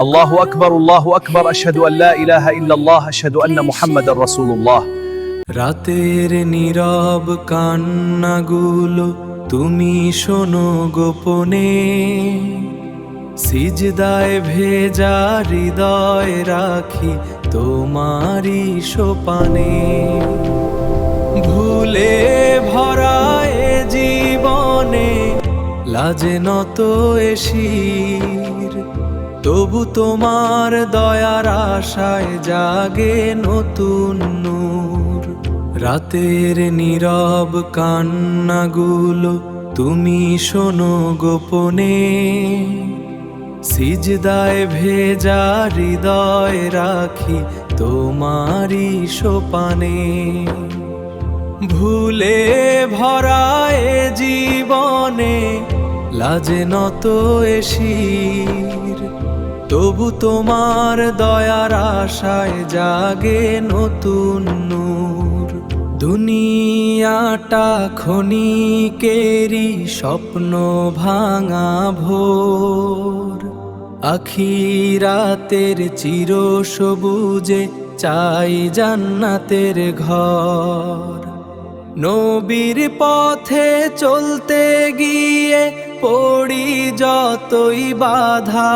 আল্লাহু আকবার, আল্লাহু আকবার, আশহাদু আল্লা ইলাহা ইল্লাল্লাহ, আশহাদু আন্না মুহাম্মাদার রাসূলুল্লাহ। রাতের নীরব কান্নাগুলো তুমি শোনো গোপনে, সিজদায় ভেজা হৃদয় রাখি তোমারি সোপানে। ভুলে ভরায় জীবনে লাজে নত শির, তবু তোমার দয়ার আশায় জাগে নতুন নূর। রাতের নীরব কান্নাগুলো তুমি শোনো গোপনে, সিজদায় ভেজা হৃদয় রাখি তোমারি সোপানে। ভুলে ভরায় জীবনে লাজে নত শির, তবু তোমার দয়ার আশায় জাগে নতুন নূর। দুনিয়াটা ক্ষণিকেরই স্বপ্ন ভাঙা ভোর, আখিরাতের চির সবুজে চাই জান্নাতের ঘর। নবীর পথে চলতে গিয়ে পড়ি যতই বাধা,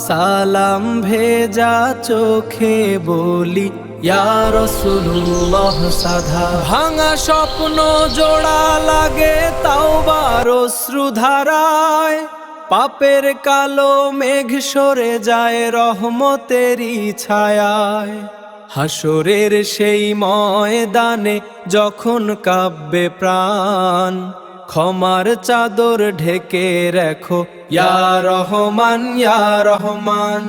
সালাম ভেজা চোখে বলি ইয়া রাসূলুল্লাহ সাধা। ভাঙা স্বপ্ন জোড়া লাগে তাওবার অশ্রুধারায়, পাপের কালো মেঘ সরে যায় রহমতেরই ছায়ায়। হাসরের সেই ময়দানে যখন কাঁপবে প্রাণ, ক্ষমার চাদর ঢেকে রাখো ইয়া রহমান, ইয়া রহমান।